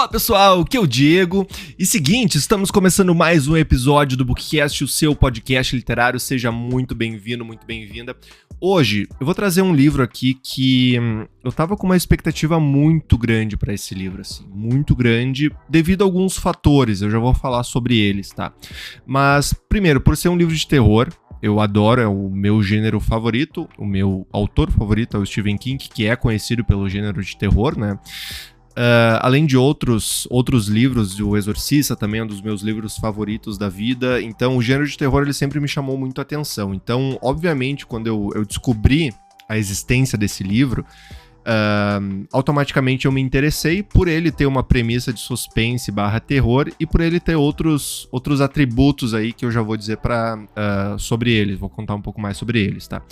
Fala pessoal, aqui é o Diego. E seguinte, estamos começando mais um episódio do Bookcast, o seu podcast literário. Seja muito bem-vindo, muito bem-vinda. Hoje eu vou trazer um livro aqui que eu tava com uma expectativa muito grande para esse livro, assim, muito grande, devido a alguns fatores, eu já vou falar sobre eles, tá? Mas, primeiro, por ser um livro de terror, eu adoro, é o meu gênero favorito, o meu autor favorito é o Stephen King, que é conhecido pelo gênero de terror, né? Além de outros livros, O Exorcista também é um dos meus livros favoritos da vida, então o gênero de terror ele sempre me chamou muito a atenção. Então, obviamente, quando eu descobri a existência desse livro, automaticamente eu me interessei por ele ter uma premissa de suspense / terror e por ele ter outros atributos aí que eu já vou dizer sobre eles, vou contar um pouco mais sobre eles, tá?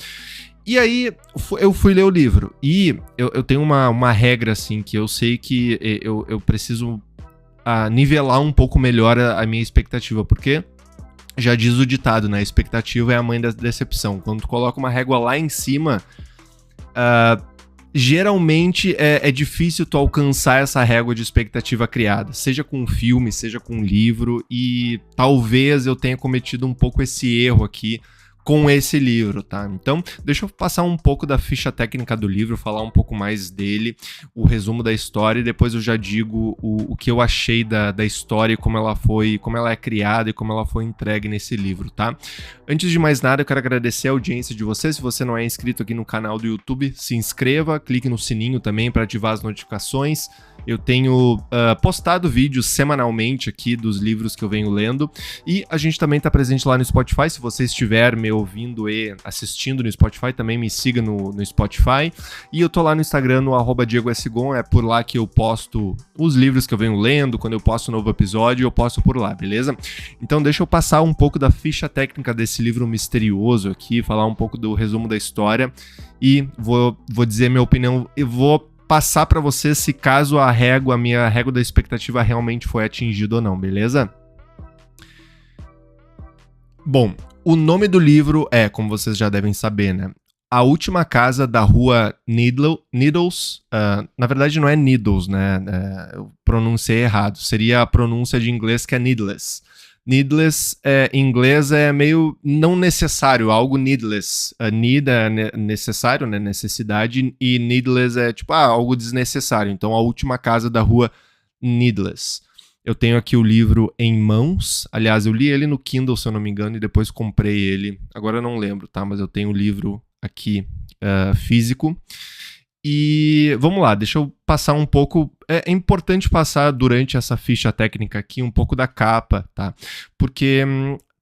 E aí, eu fui ler o livro, e eu tenho uma regra, assim, que eu sei que eu preciso nivelar um pouco melhor a minha expectativa, porque já diz o ditado, né, a expectativa é a mãe da decepção. Quando tu coloca uma régua lá em cima, geralmente é difícil tu alcançar essa régua de expectativa criada, seja com um filme, seja com um livro, e talvez eu tenha cometido um pouco esse erro aqui com esse livro, tá? Então, deixa eu passar um pouco da ficha técnica do livro, falar um pouco mais dele, o resumo da história, e depois eu já digo o que eu achei da história, como ela é criada e como ela foi entregue nesse livro, tá? Antes de mais nada, eu quero agradecer a audiência de você. Se você não é inscrito aqui no canal do YouTube, se inscreva, clique no sininho também para ativar as notificações. Eu tenho postado vídeos semanalmente aqui dos livros que eu venho lendo, e a gente também está presente lá no Spotify. Se você estiver me ouvindo e assistindo no Spotify, também me siga no Spotify. E eu tô lá no Instagram, no @DiegoSgon, é por lá que eu posto os livros que eu venho lendo. Quando eu posto um novo episódio, eu posto por lá, beleza? Então deixa eu passar um pouco da ficha técnica desse livro misterioso aqui, falar um pouco do resumo da história, e vou dizer minha opinião, e vou passar pra você se caso a minha régua da expectativa realmente foi atingida ou não, beleza? Bom, o nome do livro é, como vocês já devem saber, né? A Última Casa da Rua Needles. Na verdade não é Needles, né? Eu pronunciei errado. Seria a pronúncia de inglês que é Needless. Needless em inglês é meio não necessário, algo needless. Need é necessário, né, necessidade, e needless é tipo algo desnecessário. Então, A Última Casa da Rua Needless. Eu tenho aqui o livro em mãos. Aliás, eu li ele no Kindle, se eu não me engano, e depois comprei ele. Agora eu não lembro, tá? Mas eu tenho o livro aqui físico. E vamos lá, deixa eu passar um pouco. É importante passar durante essa ficha técnica aqui um pouco da capa, tá? Porque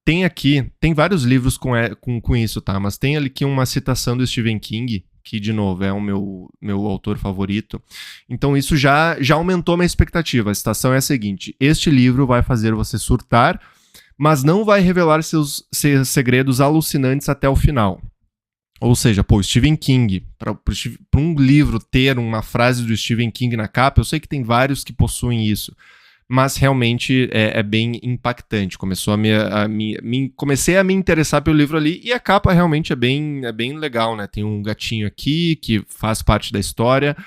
tem vários livros com isso, tá? Mas tem aqui uma citação do Stephen King, que, de novo, é o meu autor favorito. Então isso já aumentou minha expectativa. A citação é a seguinte: este livro vai fazer você surtar, mas não vai revelar seus segredos alucinantes até o final. Ou seja, Stephen King, para um livro ter uma frase do Stephen King na capa, eu sei que tem vários que possuem isso, mas realmente é bem impactante. Comecei a me interessar pelo livro ali, e a capa realmente é bem legal, né? Tem um gatinho aqui que faz parte da história,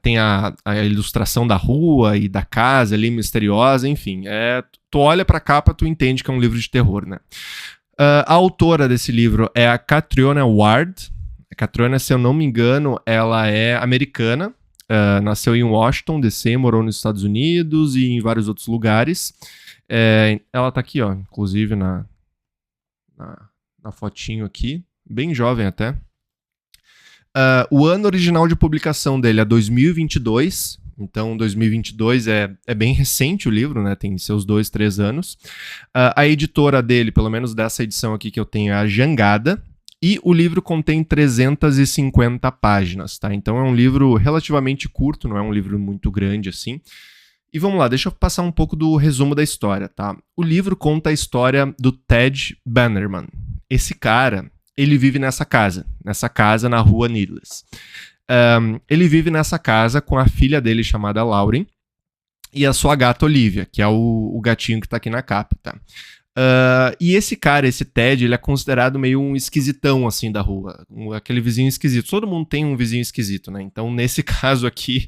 tem a ilustração da rua e da casa ali misteriosa, enfim. Tu olha pra capa, tu entende que é um livro de terror, né? A autora desse livro é a Catriona Ward. A Catriona, se eu não me engano, ela é americana, nasceu em Washington, D.C., morou nos Estados Unidos e em vários outros lugares. Ela tá aqui, ó, inclusive na fotinho aqui, bem jovem até. O ano original de publicação dele é 2022, então 2022 é bem recente o livro, né? Tem seus 2-3 anos. A editora dele, pelo menos dessa edição aqui que eu tenho, é a Jangada, e o livro contém 350 páginas, tá? Então é um livro relativamente curto, não é um livro muito grande assim. E vamos lá, deixa eu passar um pouco do resumo da história, tá? O livro conta a história do Ted Bannerman. Esse cara, ele vive nessa casa na rua Needless. Ele vive nessa casa com a filha dele chamada Lauren e a sua gata Olivia, que é o gatinho que tá aqui na capa, tá? E esse cara, esse Ted, ele é considerado meio um esquisitão, assim, da rua. Aquele vizinho esquisito. Todo mundo tem um vizinho esquisito, né? Então, nesse caso aqui,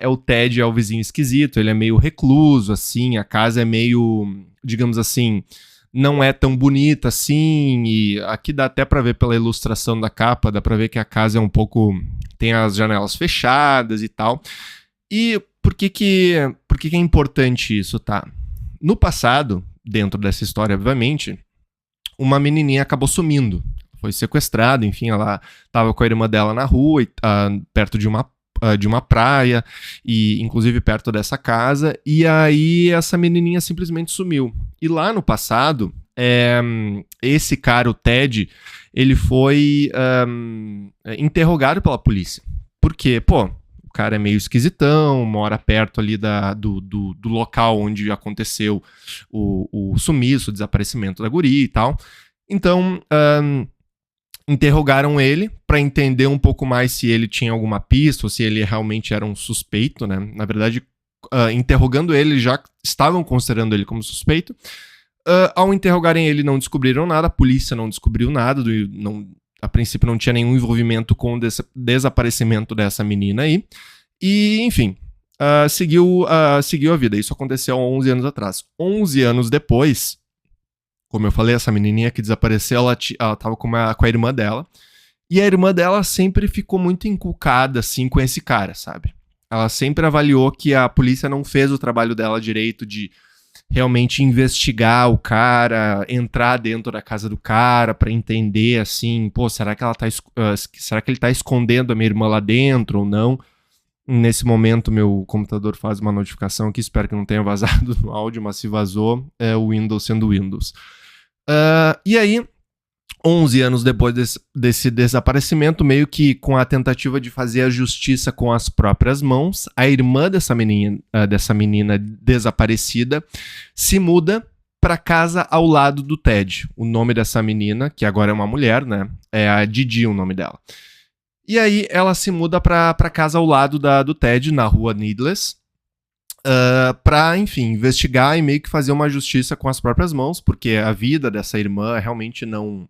o Ted é o vizinho esquisito. Ele é meio recluso, assim. A casa é meio, digamos assim, não é tão bonita assim. E aqui dá até pra ver pela ilustração da capa, dá pra ver que a casa é um pouco... tem as janelas fechadas e tal. E por que é importante isso, tá? No passado, dentro dessa história, obviamente, uma menininha acabou sumindo. Foi sequestrada, enfim, ela estava com a irmã dela na rua, perto de uma praia, e inclusive perto dessa casa, e aí essa menininha simplesmente sumiu. E lá no passado, esse cara, o Ted, ele foi interrogado pela polícia. Porque, pô, o cara é meio esquisitão, mora perto ali do local onde aconteceu o sumiço, o desaparecimento da guria e tal. Então, interrogaram ele para entender um pouco mais se ele tinha alguma pista ou se ele realmente era um suspeito, né? Na verdade, interrogando ele, já estavam considerando ele como suspeito. Ao interrogarem ele, não descobriram nada, a polícia não descobriu nada, a princípio não tinha nenhum envolvimento com o desaparecimento dessa menina aí. E, enfim, seguiu a vida. Isso aconteceu há 11 anos atrás. 11 anos depois, como eu falei, essa menininha que desapareceu, ela estava com a irmã dela. E a irmã dela sempre ficou muito inculcada, assim, com esse cara, sabe? Ela sempre avaliou que a polícia não fez o trabalho dela direito de realmente investigar o cara, entrar dentro da casa do cara pra entender, assim, pô, será que ele tá escondendo a minha irmã lá dentro ou não? Nesse momento, meu computador faz uma notificação aqui, espero que não tenha vazado no áudio, mas se vazou, é o Windows sendo Windows. E aí, 11 anos depois desse desaparecimento, meio que com a tentativa de fazer a justiça com as próprias mãos, a irmã dessa menina desaparecida se muda para casa ao lado do Ted. O nome dessa menina, que agora é uma mulher, né? É a Didi o nome dela. E aí ela se muda para casa ao lado do Ted, na rua Needless, pra, enfim, investigar e meio que fazer uma justiça com as próprias mãos, porque a vida dessa irmã realmente não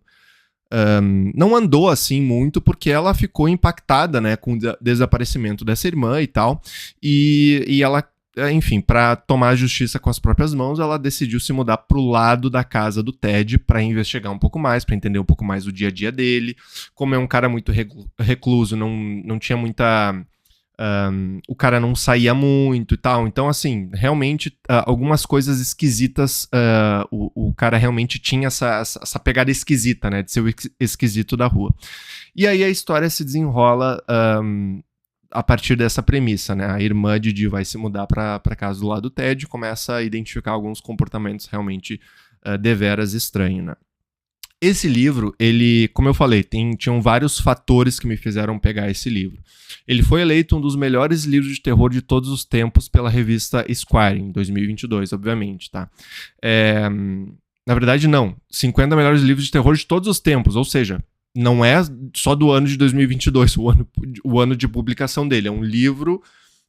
andou assim muito, porque ela ficou impactada, né, com o desaparecimento dessa irmã e tal, e ela, enfim, para tomar a justiça com as próprias mãos, ela decidiu se mudar pro lado da casa do Ted para investigar um pouco mais, para entender um pouco mais o dia a dia dele. Como é um cara muito recluso, não tinha muita... o cara não saía muito e tal, então assim, realmente algumas coisas esquisitas, o cara realmente tinha essa pegada esquisita, né, de ser o esquisito da rua. E aí a história se desenrola a partir dessa premissa, né, a irmã Didi vai se mudar pra casa do lado do Ted e começa a identificar alguns comportamentos realmente deveras estranhos, né. Esse livro, ele, como eu falei, tinham vários fatores que me fizeram pegar esse livro. Ele foi eleito um dos melhores livros de terror de todos os tempos pela revista Esquire, em 2022, obviamente, tá? Na verdade, não. 50 melhores livros de terror de todos os tempos, ou seja, não é só do ano de 2022, o ano de publicação dele. É um livro,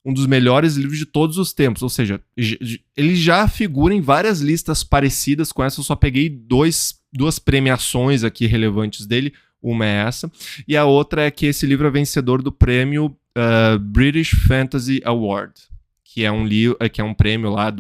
um dos melhores livros de todos os tempos, ou seja, ele já figura em várias listas parecidas com essa, eu só peguei duas premiações aqui relevantes dele, uma é essa, e a outra é que esse livro é vencedor do prêmio British Fantasy Award, que é um prêmio lá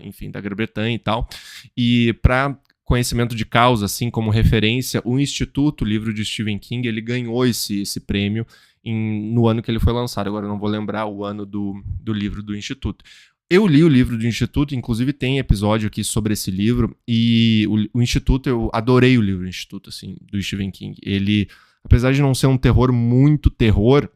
enfim, da Grã-Bretanha e tal, e para conhecimento de causa, assim como referência, o Instituto, o livro de Stephen King, ele ganhou esse prêmio no ano que ele foi lançado. Agora eu não vou lembrar o ano do livro do Instituto. Eu li o livro do Instituto, inclusive tem episódio aqui sobre esse livro, e o Instituto, eu adorei o livro do Instituto, assim, do Stephen King. Ele, apesar de não ser um terror muito terror,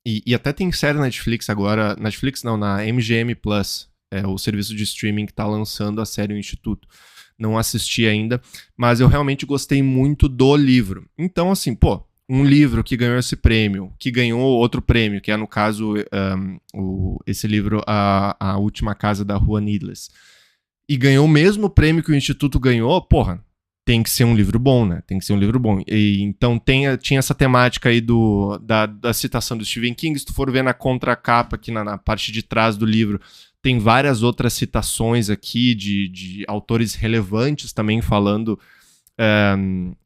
e até tem série na Netflix agora, na MGM Plus, o serviço de streaming que tá lançando a série O Instituto. Não assisti ainda, mas eu realmente gostei muito do livro. Então, assim, pô, um livro que ganhou esse prêmio, que ganhou outro prêmio, que é, no caso, esse livro, A Última Casa da Rua Needless, e ganhou o mesmo prêmio que o Instituto ganhou, porra, tem que ser um livro bom, né? Tem que ser um livro bom. E, então tinha essa temática aí da citação do Stephen King. Se tu for ver na contracapa, aqui na parte de trás do livro, Tem várias outras citações aqui de autores relevantes também falando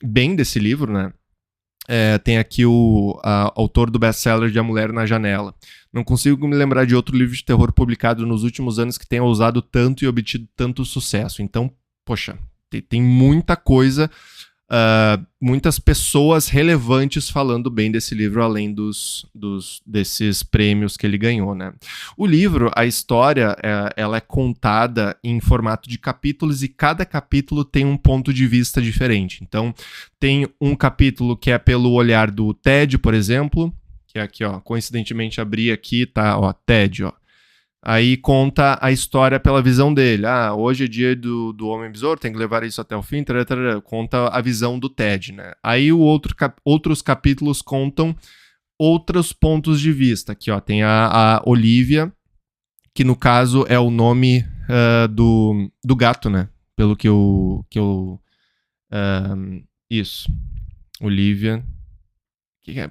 bem desse livro, né? Tem aqui o autor do best-seller de A Mulher na Janela. Não consigo me lembrar de outro livro de terror publicado nos últimos anos que tenha ousado tanto e obtido tanto sucesso. Então, poxa, tem muita coisa, muitas pessoas relevantes falando bem desse livro, além desses prêmios que ele ganhou, né? O livro, a história, ela é contada em formato de capítulos e cada capítulo tem um ponto de vista diferente. Então, tem um capítulo que é pelo olhar do Ted, por exemplo, que é aqui, ó, coincidentemente abri aqui, tá, ó, Ted, ó. Aí conta a história pela visão dele. Hoje é dia do Homem Besouro, tem que levar isso até o fim. Conta a visão do Ted, né? Aí outros capítulos contam outros pontos de vista. Aqui, ó, tem a Olivia, que no caso é o nome do gato, né? Pelo que eu isso. Olivia.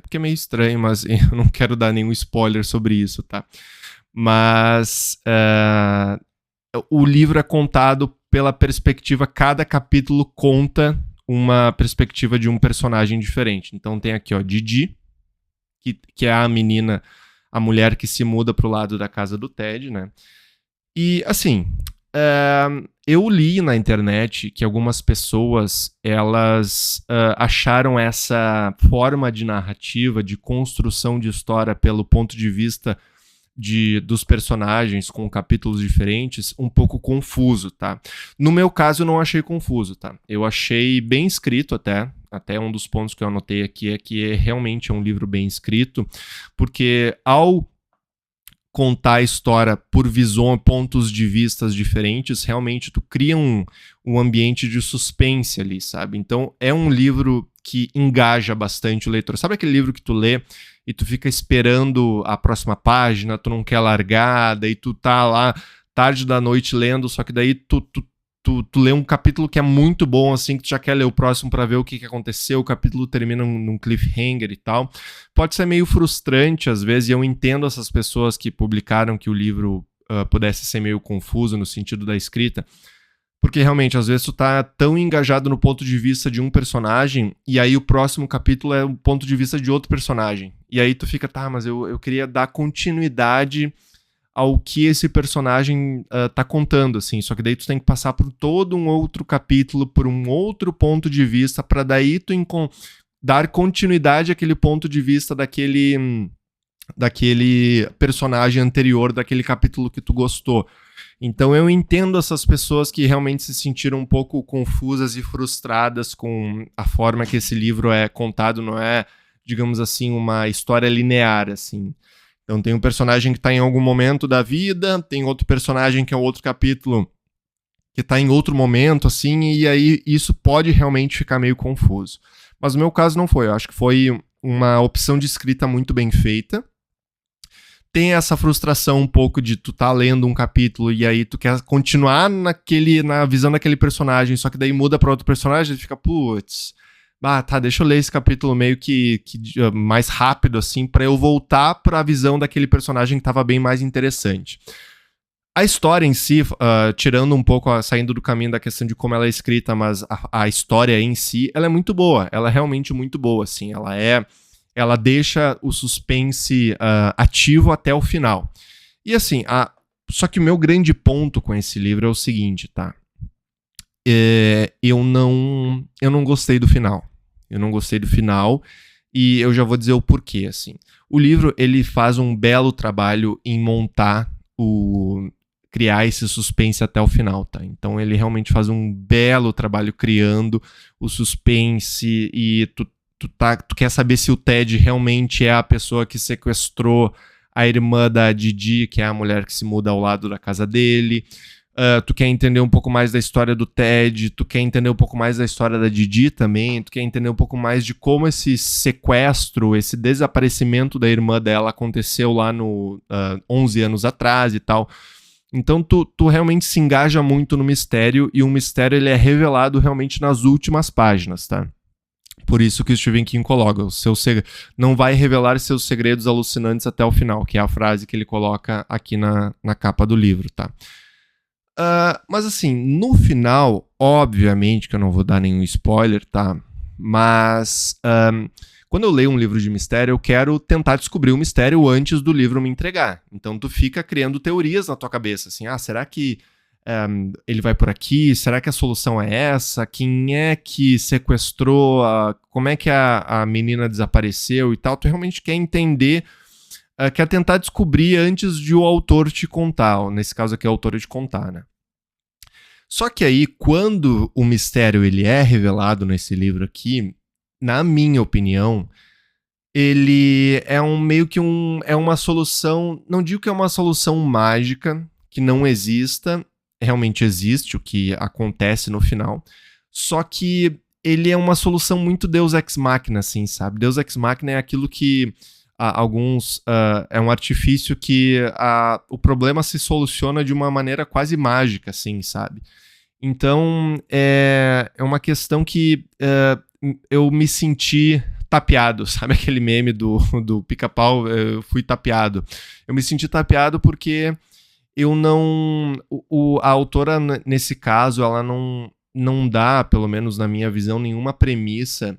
Porque é meio estranho, mas eu não quero dar nenhum spoiler sobre isso, tá? Mas o livro é contado pela perspectiva, cada capítulo conta uma perspectiva de um personagem diferente. Então tem aqui, ó, Didi, que é a menina, a mulher que se muda pro lado da casa do Ted, né? E, assim, eu li na internet que algumas pessoas, elas acharam essa forma de narrativa, de construção de história pelo ponto de vista dos personagens com capítulos diferentes, um pouco confuso, tá? No meu caso, eu não achei confuso, tá? Eu achei bem escrito até um dos pontos que eu anotei aqui é que realmente é um livro bem escrito, porque ao contar a história por pontos de vistas diferentes, realmente tu cria um ambiente de suspense ali, sabe? Então é um livro que engaja bastante o leitor. Sabe aquele livro que tu lê e tu fica esperando a próxima página, tu não quer largar, daí tu tá lá tarde da noite lendo, só que daí tu lê um capítulo que é muito bom, assim, que tu já quer ler o próximo pra ver o que aconteceu, o capítulo termina num cliffhanger e tal. Pode ser meio frustrante, às vezes, e eu entendo essas pessoas que publicaram que o livro pudesse ser meio confuso no sentido da escrita, porque realmente, às vezes, tu tá tão engajado no ponto de vista de um personagem, e aí o próximo capítulo é o ponto de vista de outro personagem. E aí tu fica, tá, mas eu queria dar continuidade ao que esse personagem tá contando, assim. Só que daí tu tem que passar por todo um outro capítulo, por um outro ponto de vista, pra daí tu dar continuidade àquele ponto de vista daquele personagem anterior, daquele capítulo que tu gostou. Então eu entendo essas pessoas que realmente se sentiram um pouco confusas e frustradas com a forma que esse livro é contado, não é, digamos assim, uma história linear, assim. Então tem um personagem que está em algum momento da vida, tem outro personagem que é outro capítulo que está em outro momento, assim, e aí isso pode realmente ficar meio confuso. Mas no meu caso não foi, eu acho que foi uma opção de escrita muito bem feita. Tem essa frustração um pouco de tu tá lendo um capítulo e aí tu quer continuar na visão daquele personagem, só que daí muda para outro personagem e fica, putz, tá, deixa eu ler esse capítulo meio que mais rápido, assim, pra eu voltar pra visão daquele personagem que tava bem mais interessante. A história em si, tirando um pouco, saindo do caminho da questão de como ela é escrita, mas a história em si, ela é muito boa, ela é realmente muito boa, assim, ela deixa o suspense ativo até o final. E assim, só que o meu grande ponto com esse livro é o seguinte, tá? Eu não gostei do final. Eu não gostei do final e eu já vou dizer o porquê, assim. O livro, ele faz um belo trabalho em criar esse suspense até o final, tá? Então ele realmente faz um belo trabalho criando o suspense e tu quer saber se o Ted realmente é a pessoa que sequestrou a irmã da Didi, que é a mulher que se muda ao lado da casa dele. Tu quer entender um pouco mais da história do Ted, tu quer entender um pouco mais da história da Didi também, tu quer entender um pouco mais de como esse sequestro, esse desaparecimento da irmã dela aconteceu lá 11 anos atrás e tal. Então tu realmente se engaja muito no mistério, e o mistério ele é revelado realmente nas últimas páginas, tá? Por isso que o Stephen King coloca, não vai revelar seus segredos alucinantes até o final, que é a frase que ele coloca aqui na capa do livro, tá? Mas assim, no final, obviamente que eu não vou dar nenhum spoiler, tá? Mas quando eu leio um livro de mistério, eu quero tentar descobrir o mistério antes do livro me entregar. Então tu fica criando teorias na tua cabeça, assim, será que ele vai por aqui? Será que a solução é essa? Quem é que sequestrou? Como é que a menina desapareceu e tal? Tu realmente quer entender, quer tentar descobrir antes de o autor te contar. Ou nesse caso aqui, é o autor te contar, né? Só que aí, quando o mistério ele é revelado nesse livro aqui, na minha opinião, ele é meio que é uma solução, não digo que é uma solução mágica, que não exista, realmente existe o que acontece no final, só que ele é uma solução muito Deus Ex Machina, assim, sabe? Deus Ex Machina é aquilo que é um artifício que o problema se soluciona de uma maneira quase mágica, assim, sabe? Então, é uma questão que eu me senti tapeado, sabe aquele meme do pica-pau, eu fui tapeado. Eu me senti tapeado porque eu não... a autora, nesse caso, ela não dá, pelo menos na minha visão, nenhuma premissa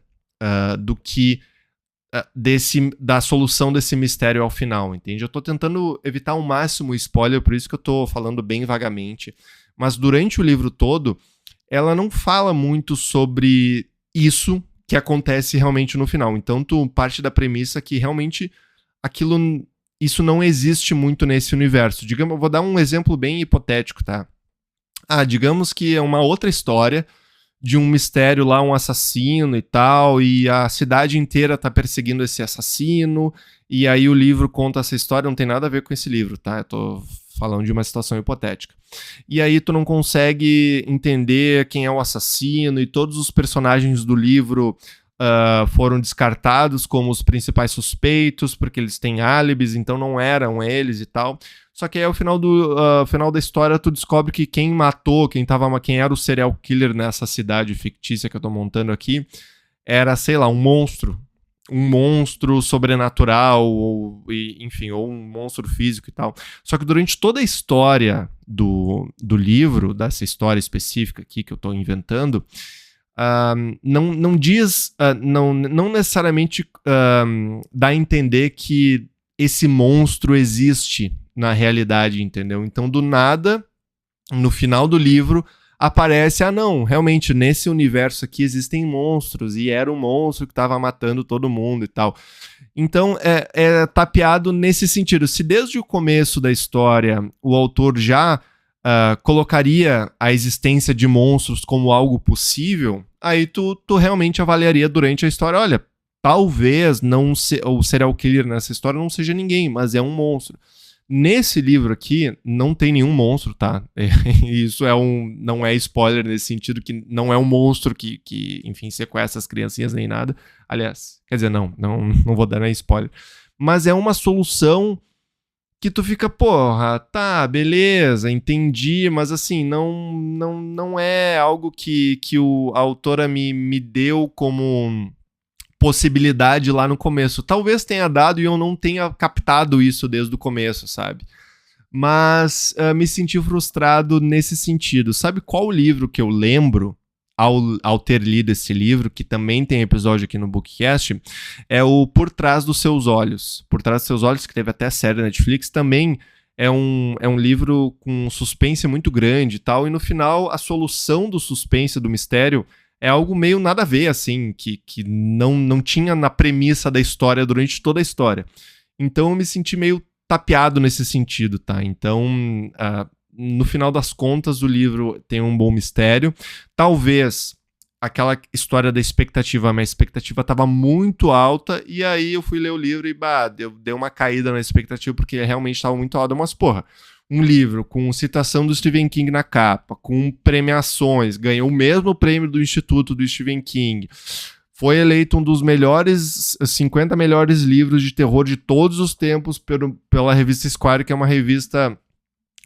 do que... da solução desse mistério ao final, entende? Eu tô tentando evitar ao máximo o spoiler, por isso que eu tô falando bem vagamente. Mas durante o livro todo, ela não fala muito sobre isso que acontece realmente no final. Então, tu parte da premissa que realmente isso não existe muito nesse universo. Digamos, eu vou dar um exemplo bem hipotético, tá? Digamos que é uma outra história de um mistério lá, um assassino e tal, e a cidade inteira tá perseguindo esse assassino, e aí o livro conta essa história, não tem nada a ver com esse livro, tá? Eu tô falando de uma situação hipotética. E aí tu não consegue entender quem é o assassino, e todos os personagens do livro foram descartados como os principais suspeitos, porque eles têm álibis, então não eram eles e tal. Só que aí ao final da história tu descobre que quem matou, quem era o serial killer nessa cidade fictícia que eu tô montando aqui, era, sei lá, um monstro sobrenatural, enfim, ou um monstro físico e tal. Só que durante toda a história do livro, dessa história específica aqui que eu tô inventando, não diz, não necessariamente dá a entender que esse monstro existe na realidade, entendeu? Então, do nada, no final do livro, aparece, não, realmente, nesse universo aqui existem monstros, e era um monstro que estava matando todo mundo e tal. Então, é tapeado nesse sentido. Se desde o começo da história o autor já colocaria a existência de monstros como algo possível, aí tu realmente avaliaria durante a história, olha, talvez o serial killer nessa história não seja ninguém, mas é um monstro. Nesse livro aqui, não tem nenhum monstro, tá? Isso não é spoiler nesse sentido, que não é um monstro que enfim, sequestra as criancinhas nem nada. Aliás, quer dizer, não vou dar nem spoiler. Mas é uma solução que tu fica, porra, tá, beleza, entendi, mas assim, não é algo que a autora me deu como possibilidade lá no começo. Talvez tenha dado e eu não tenha captado isso desde o começo, sabe? Mas me senti frustrado nesse sentido. Sabe qual livro que eu lembro ao ter lido esse livro, que também tem episódio aqui no Bookcast, é o Por Trás dos Seus Olhos. Por Trás dos Seus Olhos, que teve até série na Netflix, também é um livro com um suspense muito grande e tal, e no final a solução do suspense, do mistério, é algo meio nada a ver, assim, que não tinha na premissa da história durante toda a história. Então eu me senti meio tapeado nesse sentido, tá? Então, no final das contas, o livro tem um bom mistério. Talvez aquela história da expectativa, a minha expectativa estava muito alta, e aí eu fui ler o livro e, deu uma caída na expectativa, porque realmente estava muito alta, mas, porra, um livro com citação do Stephen King na capa, com premiações, ganhou o mesmo prêmio do Instituto do Stephen King, foi eleito um dos 50 melhores livros de terror de todos os tempos pela revista Esquire, que é uma revista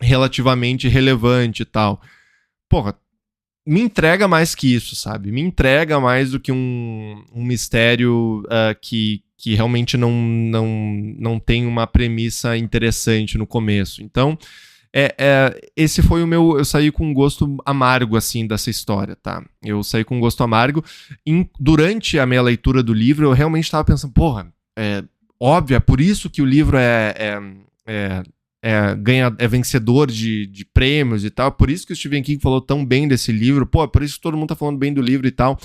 relativamente relevante e tal. Porra, me entrega mais que isso, sabe? Me entrega mais do que um mistério que realmente não tem uma premissa interessante no começo. Então, esse foi o meu... Eu saí com um gosto amargo, assim, dessa história, tá? Eu saí com um gosto amargo. Durante a minha leitura do livro, eu realmente estava pensando, porra, óbvio, é por isso que o livro é vencedor de prêmios e tal. Por isso que o Stephen King falou tão bem desse livro. Pô, é por isso que todo mundo tá falando bem do livro e tal.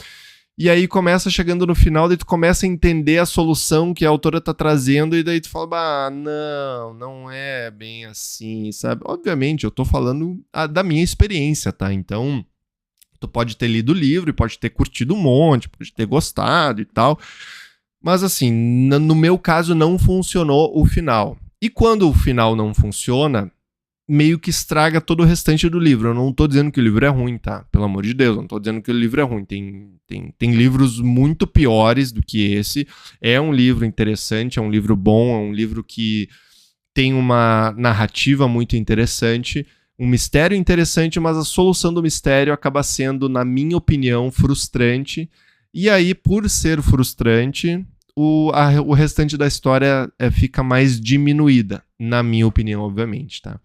E aí começa chegando no final, daí tu começa a entender a solução que a autora tá trazendo, e daí tu fala, não é bem assim, sabe? Obviamente, eu tô falando da minha experiência, tá? Então, tu pode ter lido o livro, pode ter curtido um monte, pode ter gostado e tal. Mas assim, no meu caso não funcionou o final. E quando o final não funciona, meio que estraga todo o restante do livro. Eu não tô dizendo que o livro é ruim, tá? Pelo amor de Deus, eu não tô dizendo que o livro é ruim. Tem livros muito piores do que esse. É um livro interessante, é um livro bom, é um livro que tem uma narrativa muito interessante, um mistério interessante, mas a solução do mistério acaba sendo, na minha opinião, frustrante. E aí, por ser frustrante, o restante da história fica mais diminuída, na minha opinião, obviamente, tá?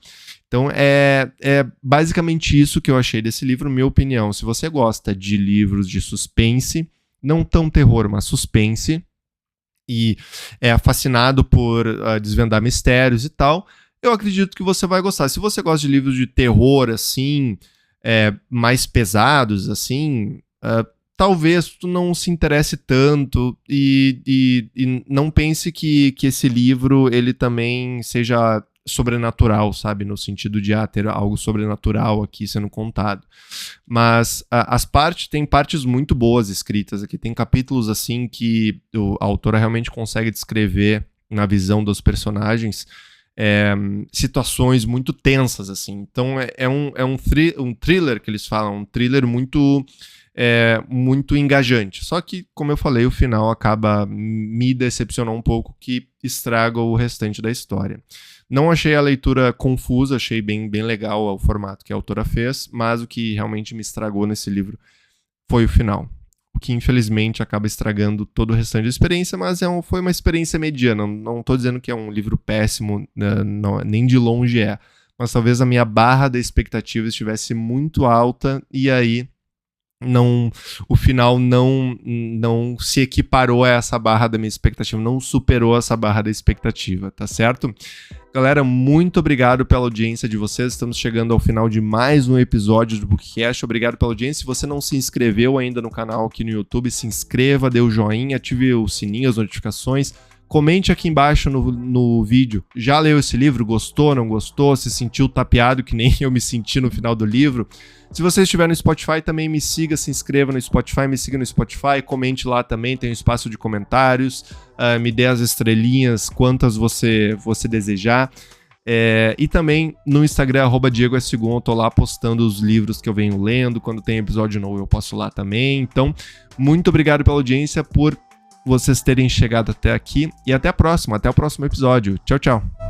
Então, é basicamente isso que eu achei desse livro, minha opinião. Se você gosta de livros de suspense, não tão terror, mas suspense, e é fascinado por desvendar mistérios e tal, eu acredito que você vai gostar. Se você gosta de livros de terror, assim, mais pesados, assim... talvez tu não se interesse tanto e não pense que esse livro ele também seja sobrenatural, sabe? No sentido de ter algo sobrenatural aqui sendo contado. Mas tem partes muito boas escritas aqui. Tem capítulos assim que a autora realmente consegue descrever na visão dos personagens situações muito tensas, assim. Então é um thriller que eles falam, um thriller muito engajante. Só que, como eu falei, o final acaba me decepcionando um pouco, que estraga o restante da história. Não achei a leitura confusa, achei bem foi o formato que a autora fez, mas o que realmente me estragou nesse livro foi o final. O que, infelizmente, acaba estragando todo o restante da experiência, mas foi uma experiência mediana. Não estou dizendo que é um livro péssimo, nem de longe é. Mas talvez a minha barra da expectativa estivesse muito alta, e aí o final não se equiparou a essa barra da minha expectativa, não superou essa barra da expectativa, tá certo? Galera, muito obrigado pela audiência de vocês, estamos chegando ao final de mais um episódio do Bookcast, obrigado pela audiência. Se você não se inscreveu ainda no canal aqui no YouTube, se inscreva, dê o joinha, ative o sininho, as notificações, comente aqui embaixo no vídeo, já leu esse livro, gostou, não gostou, se sentiu tapeado que nem eu me senti no final do livro. Se você estiver no Spotify, também me siga, se inscreva no Spotify, me siga no Spotify, comente lá também, tem um espaço de comentários, me dê as estrelinhas, quantas você desejar. E também no Instagram, @DiegoSegun, eu tô lá postando os livros que eu venho lendo, quando tem episódio novo eu posto lá também. Então, muito obrigado pela audiência, por vocês terem chegado até aqui, e até o próximo episódio. Tchau, tchau!